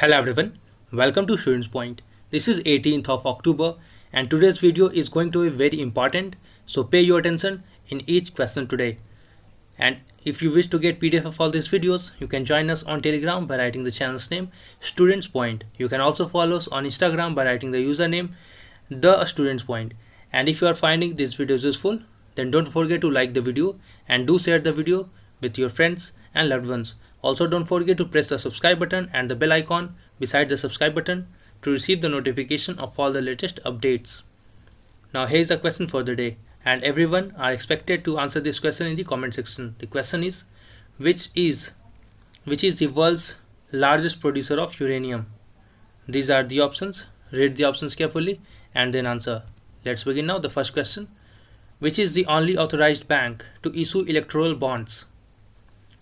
Hello everyone, welcome to Students Point. This is 18th of October and today's video is going to be very important, so pay your attention in each question today. And if you wish to get PDF of all these videos, you can join us on Telegram by writing the channel's name Students Point. You can also follow us on Instagram by writing the username The Students Point. And if you are finding these videos useful, then don't forget to like the video and do share the video with your friends and loved ones. Also don't forget to press the subscribe button and the bell icon beside the subscribe button to receive the notification of all the latest updates. Now here is the question for the day, and everyone are expected to answer this question in the comment section. The question is, which is the world's largest producer of uranium? These are the options. Read the options carefully and then answer. Let's begin now. The first question, which is the only authorized bank to issue electoral bonds?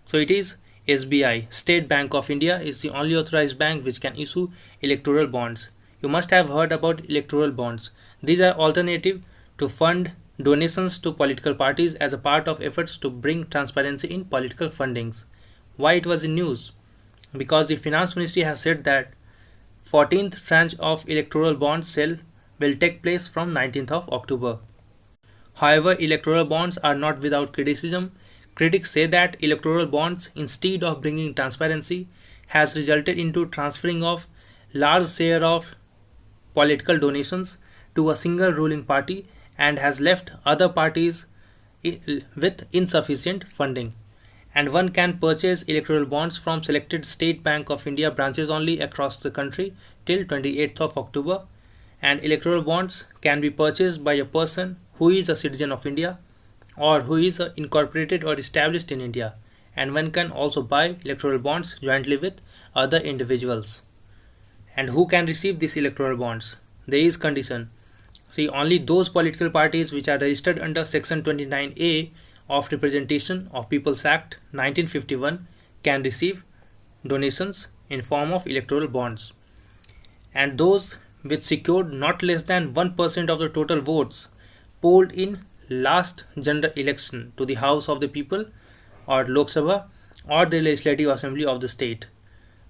So it is SBI, State Bank of India, is the only authorized bank which can issue electoral bonds. You must have heard about electoral bonds. These are alternative to fund donations to political parties as a part of efforts to bring transparency in political fundings. Why it was in news? Because the Finance Ministry has said that 14th tranche of electoral bond sale will take place from 19th of October. However, electoral bonds are not without criticism. Critics say that electoral bonds, instead of bringing transparency, has resulted into transferring of large share of political donations to a single ruling party and has left other parties with insufficient funding. And one can purchase electoral bonds from selected State Bank of India branches only across the country till 28th of October. And electoral bonds can be purchased by a person who is a citizen of India or who is incorporated or established in India, and one can also buy electoral bonds jointly with other individuals. And who can receive these electoral bonds? There is condition. See, only those political parties which are registered under Section 29A of Representation of People's Act 1951 can receive donations in form of electoral bonds. And those which secured not less than 1% of the total votes polled in last general election to the House of the People or Lok Sabha or the Legislative Assembly of the state.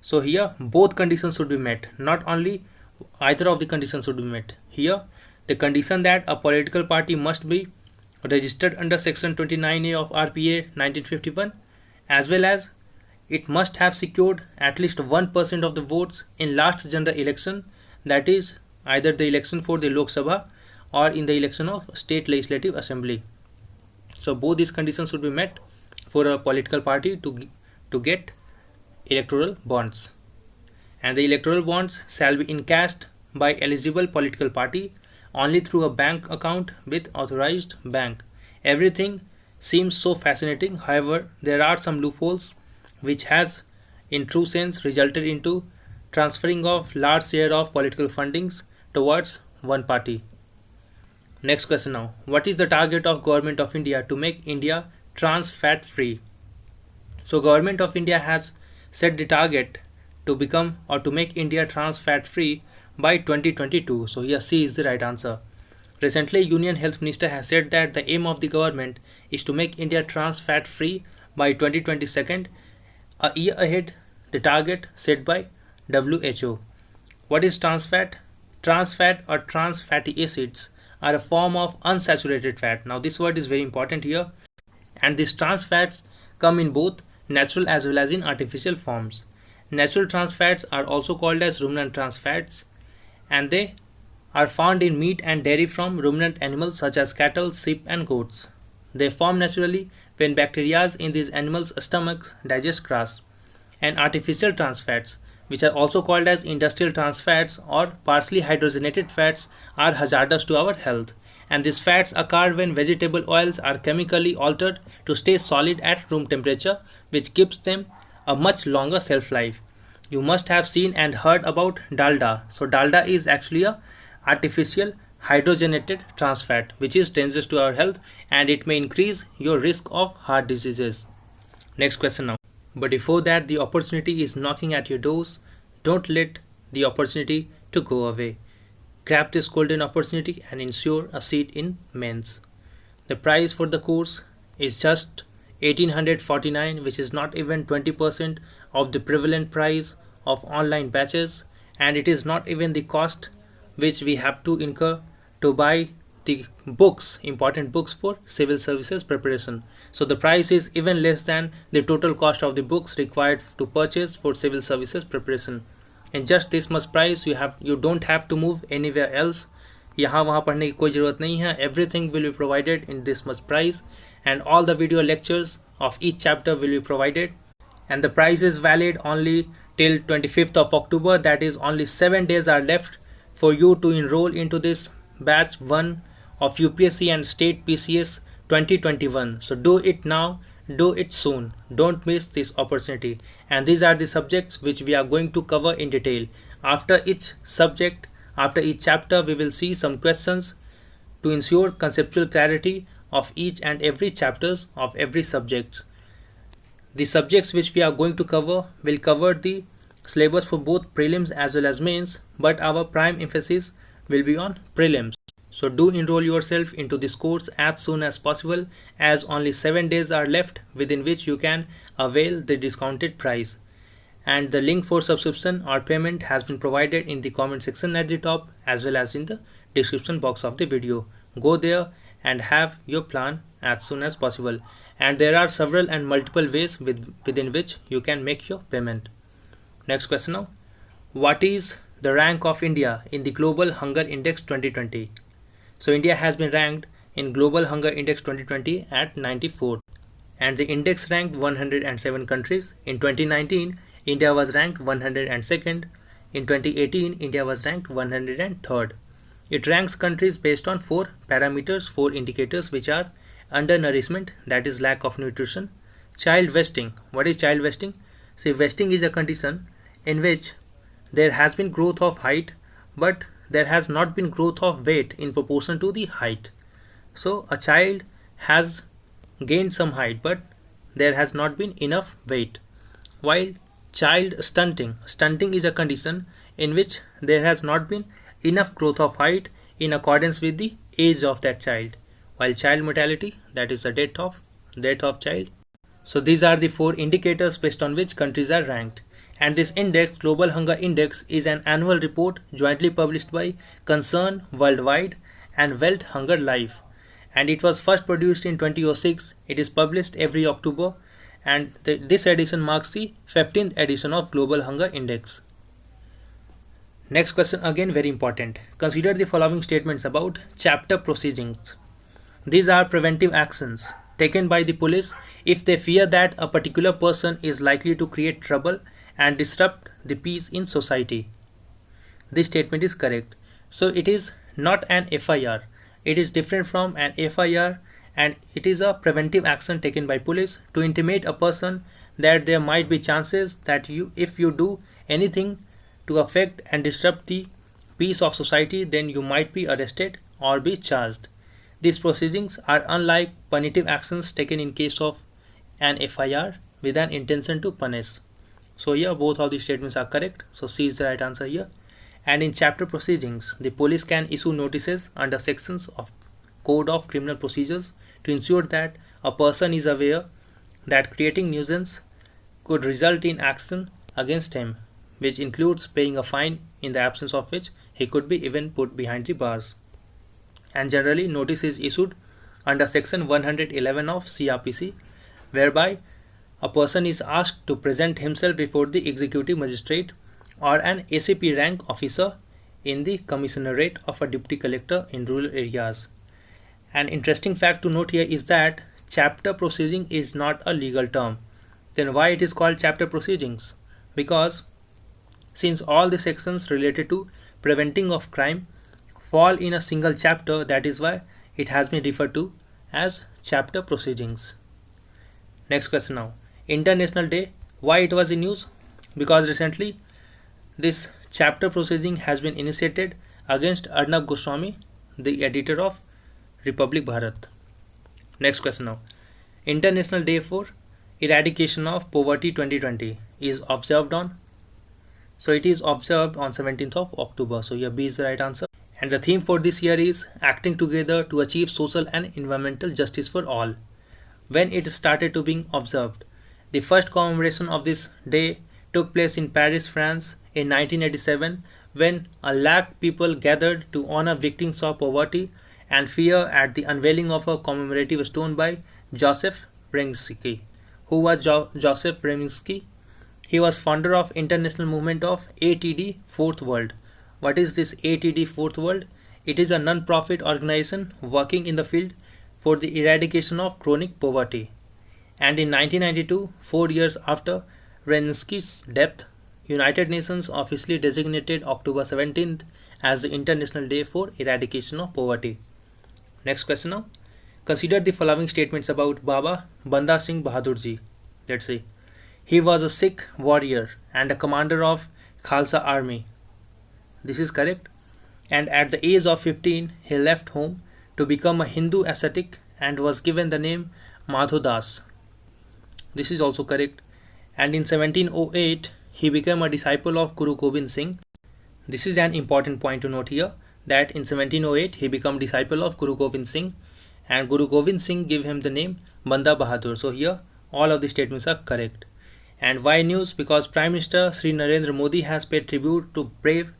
So here both conditions should be met, not only either of the conditions should be met. Here the condition that a political party must be registered under Section 29A of RPA 1951, as well as it must have secured at least 1% of the votes in last general election, that is either the election for the Lok Sabha or in the election of state legislative assembly. So both these conditions should be met for a political party to get electoral bonds. And the electoral bonds shall be encashed by eligible political party only through a bank account with authorized bank. Everything seems so fascinating. However, there are some loopholes which has in true sense resulted into transferring of large share of political fundings towards one party. Next question now. What is the target of Government of India to make India trans fat free? So Government of India has set the target to become or to make India trans fat free by 2022. So here C is the right answer. Recently, Union Health Minister has said that the aim of the government is to make India trans fat free by 2022, a year ahead the target set by WHO. What is trans fat? Trans fat or trans fatty acids are a form of unsaturated fat. Now this word is very important here, and these trans fats come in both natural as well as in artificial forms. Natural trans fats are also called as ruminant trans fats, and they are found in meat and dairy from ruminant animals such as cattle, sheep and goats. They form naturally when bacteria in these animals' stomachs digest grass. And artificial trans fats, which are also called as industrial trans fats or partially hydrogenated fats, are hazardous to our health. And these fats occur when vegetable oils are chemically altered to stay solid at room temperature, which gives them a much longer shelf life. You must have seen and heard about dalda. So dalda is actually a artificial hydrogenated trans fat which is dangerous to our health, and it may increase your risk of heart diseases. Next question now. But before that, the opportunity is knocking at your doors. Don't let the opportunity to go away. Grab this golden opportunity and ensure a seat in mains. The price for the course is just 1849, which is not even 20% of the prevalent price of online batches, and it is not even the cost which we have to incur to buy the books, important books for civil services preparation. So the price is even less than the total cost of the books required to purchase for civil services preparation. In just this much price, you don't have to move anywhere else. यहाँ वहाँ पढ़ने की कोई ज़रूरत नहीं है. Everything will be provided in this much price, and all the video lectures of each chapter will be provided, and the price is valid only till 25th of October. That is, only 7 days are left for you to enroll into this batch 1 of UPSC and State PCS 2021. So do it now, do it soon, don't miss this opportunity. And these are the subjects which we are going to cover in detail. After each subject, after each chapter, we will see some questions to ensure conceptual clarity of each and every chapters of every subject. The subjects which we are going to cover will cover the syllabus for both prelims as well as mains, but our prime emphasis will be on prelims. So do enroll yourself into this course as soon as possible, as only 7 days are left within which you can avail the discounted price. And the link for subscription or payment has been provided in the comment section at the top as well as in the description box of the video. Go there and have your plan as soon as possible. And there are several and multiple ways within which you can make your payment. Next question now. What is the rank of India in the Global Hunger Index 2020? So India has been ranked in Global Hunger Index 2020 at 94, and the index ranked 107 countries. In 2019, India was ranked 102nd. In 2018, India was ranked 103rd. It ranks countries based on 4 parameters, 4 indicators, which are undernourishment, that is lack of nutrition; child wasting. What is child wasting? See, wasting is a condition in which there has been growth of height, but there has not been growth of weight in proportion to the height. So a child has gained some height, but there has not been enough weight. While child stunting is a condition in which there has not been enough growth of height in accordance with the age of that child. While child mortality, that is the death of child. So these are the 4 indicators based on which countries are ranked. And this index, Global Hunger Index, is an annual report jointly published by Concern Worldwide and World Hunger Life. And it was first produced in 2006. It is published every October, and this edition marks the 15th edition of Global Hunger Index. Next question, again very important. Consider the following statements about chapter proceedings. These are preventive actions taken by the police if they fear that a particular person is likely to create trouble and disrupt the peace in society. This statement is correct. So it is not an FIR. It is different from an FIR, and it is a preventive action taken by police to intimate a person that there might be chances that if you do anything to affect and disrupt the peace of society, then you might be arrested or be charged. These proceedings are unlike punitive actions taken in case of an FIR with an intention to punish. So here both of these statements are correct. So C is the right answer here. And in chapter proceedings, the police can issue notices under sections of Code of Criminal Procedures to ensure that a person is aware that creating nuisance could result in action against him, which includes paying a fine, in the absence of which he could be even put behind the bars. And generally, notice is issued under section 111 of CRPC, whereby a person is asked to present himself before the executive magistrate or an ACP rank officer in the commissionerate of a deputy collector in rural areas. An interesting fact to note here is that chapter proceeding is not a legal term. Then why it is called chapter proceedings? Because since all the sections related to preventing of crime fall in a single chapter, that is why it has been referred to as chapter proceedings. Next question now. International Day. Why it was in news? Because recently this chapter proceeding has been initiated against Arnab Goswami, the editor of Republic Bharat. Next question now. International Day for Eradication of Poverty 2020 is observed on. So it is observed on 17th of October. So here B is the right answer. And the theme for this year is acting together to achieve social and environmental justice for all. When it started to being observed, the first commemoration of this day took place in Paris, France in 1987 when a lakh people gathered to honor victims of poverty and fear at the unveiling of a commemorative stone by Joseph Rimsky. Who was Joseph Rimsky? He was founder of International Movement of ATD Fourth World. What is this ATD Fourth World? It is a non-profit organization working in the field for the eradication of chronic poverty. And in 1992, 4 years after Rimsky's death, United Nations officially designated October 17th as the International Day for Eradication of Poverty. Next question now. Consider the following statements about Baba Banda Singh Bahadur ji. Let's see. He was a Sikh warrior and a commander of Khalsa army. This is correct. And at the age of 15, he left home to become a Hindu ascetic and was given the name Madhodas. This is also correct. And in 1708, he became a disciple of Guru Gobind Singh. This is an important point to note here, that in 1708 he became disciple of Guru Gobind Singh and Guru Gobind Singh gave him the name Banda Bahadur. So here all of the statements are correct. And why news? Because Prime Minister Sri Narendra Modi has paid tribute to brave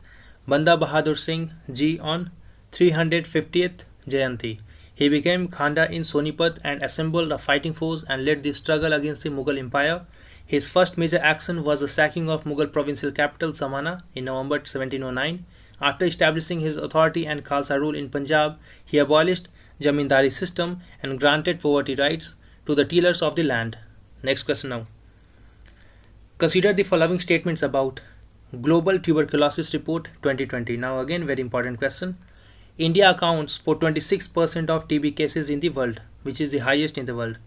Banda Bahadur Singh ji on 350th Jayanti. He became Khanda in Sonipat and assembled a fighting force and led the struggle against the Mughal Empire. His first major action was the sacking of Mughal provincial capital Samana in November 1709. After establishing his authority and Khalsa rule in Punjab, he abolished Jamindari system and granted poverty rights to the tillers of the land. Next question now. Consider the following statements about Global Tuberculosis Report 2020. Now again very important question. India accounts for 26% of TB cases in the world, which is the highest in the world.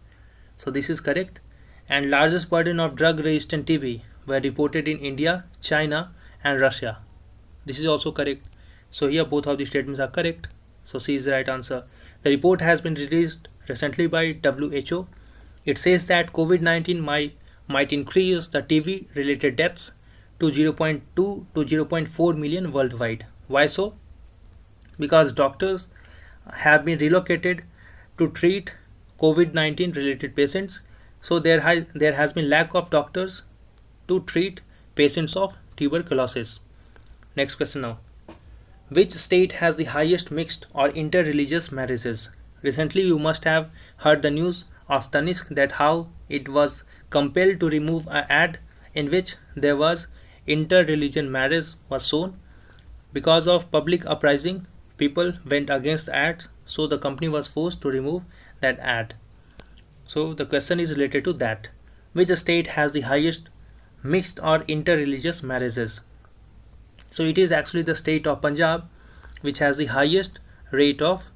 So this is correct. And largest burden of drug-resistant TB were reported in India, China and Russia. This is also correct. So here both of the statements are correct. So C is the right answer. The report has been released recently by WHO. It says that COVID-19 might increase the TB related deaths to 0.2 to 0.4 million worldwide. Why so? Because doctors have been relocated to treat COVID-19 related patients. So there has been lack of doctors to treat patients of tuberculosis. Next question now. Which state has the highest mixed or interreligious marriages? Recently you must have heard the news of Tanishq, that how it was compelled to remove an ad in which there was interreligion marriage was shown. Because of public uprising, people went against ads, so the company was forced to remove that ad. So the question is related to that. Which state has the highest mixed or interreligious marriages? So it is actually the state of Punjab which has the highest rate of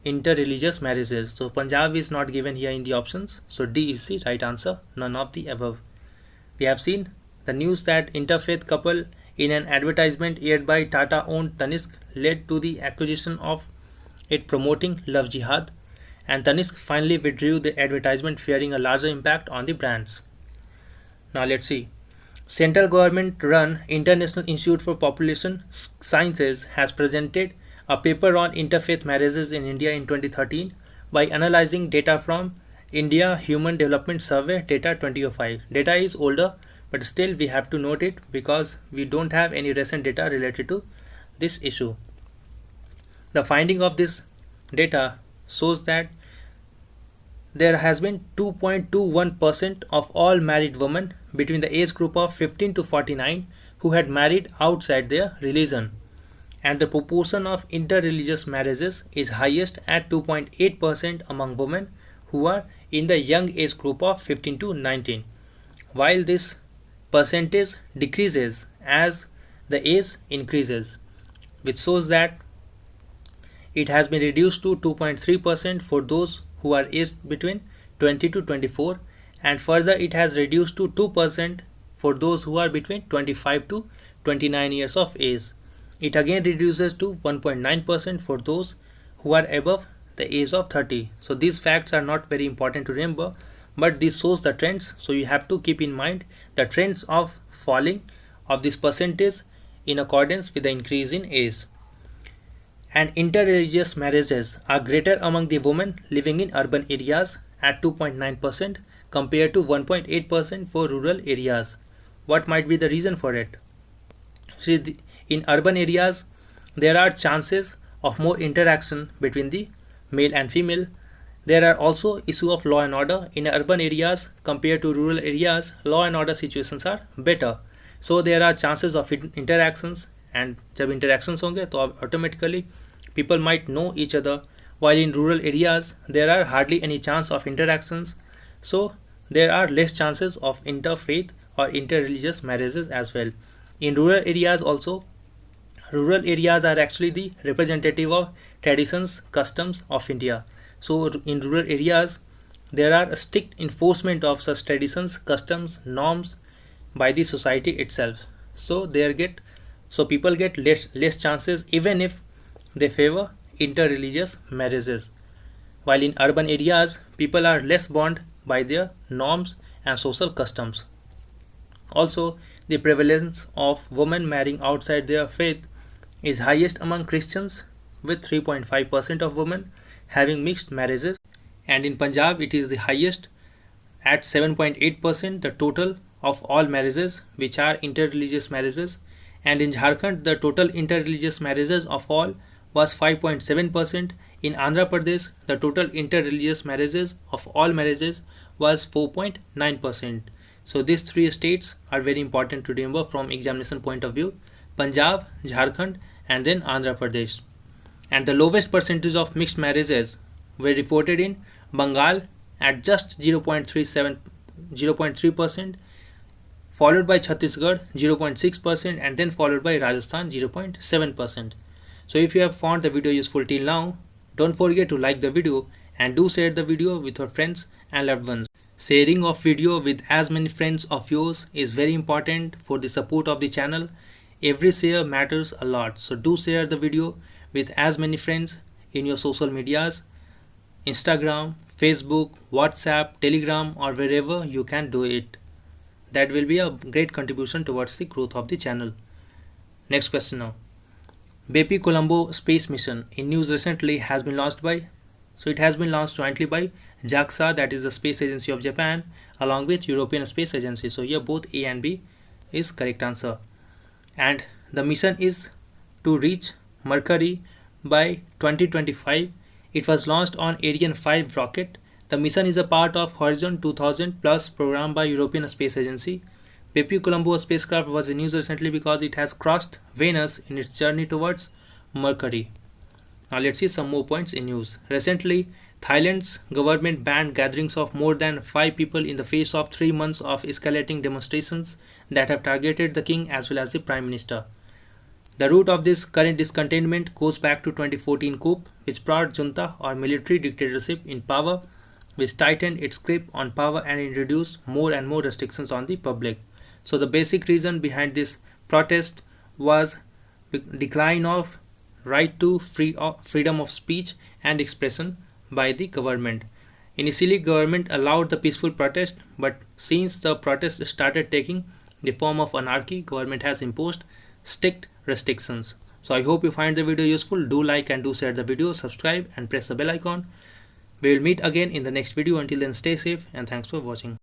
interreligious marriages. So Punjab is not given here in the options. So D is the right answer, none of the above. We have seen the news that interfaith couple in an advertisement aired by Tata owned Tanishq led to the accusation of it promoting love jihad, and Tanishq finally withdrew the advertisement fearing a larger impact on the brands. Now let's see. Central government run International Institute for Population Sciences has presented a paper on interfaith marriages in India in 2013 by analyzing data from India Human Development Survey data 2005. Data is older, but still we have to note it because we don't have any recent data related to this issue. The finding of this data shows that there has been 2.21% of all married women between the age group of 15 to 49 who had married outside their religion, and the proportion of interreligious marriages is highest at 2.8% among women who are in the young age group of 15 to 19, while this percentage decreases as the age increases, which shows that it has been reduced to 2.3% for those who are aged between 20 to 24, and further it has reduced to 2% for those who are between 25 to 29 years of age. It again reduces to 1.9% for those who are above the age of 30. So these facts are not very important to remember, but this shows the trends. So you have to keep in mind the trends of falling of this percentage in accordance with the increase in age. And interreligious marriages are greater among the women living in urban areas at 2.9% compared to 1.8% for rural areas, what might be the reason for it? See, in urban areas, there are chances of more interaction between the male and female. There are also issue of law and order. In urban areas compared to rural areas, law and order situations are better. So there are chances of interactions, and जब interactions होंगे तो automatically people might know each other. While in rural areas there are hardly any chance of interactions, so there are less chances of interfaith or interreligious marriages as well. In rural areas also, rural areas are actually the representative of traditions, customs of India. So in rural areas there are a strict enforcement of such traditions, customs, norms by the society itself. So people get less chances even if they favor interreligious marriages. While in urban areas people are less bound by their norms and social customs. Also, the prevalence of women marrying outside their faith is highest among Christians, with 3.5% of women having mixed marriages, and in Punjab it is the highest at 7.8%, the total of all marriages which are interreligious marriages, and in Jharkhand the total interreligious marriages of all was 5.7%. In Andhra Pradesh the total interreligious marriages of all marriages was 4.9%. So these three states are very important to remember from examination point of view: Punjab, Jharkhand, and then Andhra Pradesh. And the lowest percentage of mixed marriages were reported in Bengal at just 0.3%, followed by Chhattisgarh 0.6%, and then followed by Rajasthan 0.7%. So if you have found the video useful till now, don't forget to like the video and do share the video with your friends and loved ones. Sharing of video with as many friends of yours is very important for the support of the channel. Every share matters a lot, so do share the video with as many friends in your social medias, Instagram, Facebook, WhatsApp, Telegram, or wherever you can do it. That will be a great contribution towards the growth of the channel. Next question now. Bepi Colombo space mission in news recently has been launched by, so it has been launched jointly by JAXA, that is the space agency of Japan, along with European Space Agency. So here both A and B is correct answer. And the mission is to reach Mercury by 2025. It was launched on Ariane 5 rocket. The mission is a part of Horizon 2000 Plus program by European Space Agency. Bepi Colombo spacecraft was in news recently because it has crossed Venus in its journey towards Mercury. Now let's see some more points in news. Recently, Thailand's government banned gatherings of more than 5 people in the face of 3 months of escalating demonstrations that have targeted the king as well as the Prime Minister. The root of this current discontent goes back to 2014 coup, which brought junta or military dictatorship in power, which tightened its grip on power and introduced more and more restrictions on the public. So the basic reason behind this protest was decline of right to freedom of speech and expression by the government. Initially, government allowed the peaceful protest, but since the protest started taking the form of anarchy, government has imposed strict restrictions. So I hope you find the video useful. Do like and do share the video, subscribe and press the bell icon. We will meet again in the next video. Until then, stay safe and thanks for watching.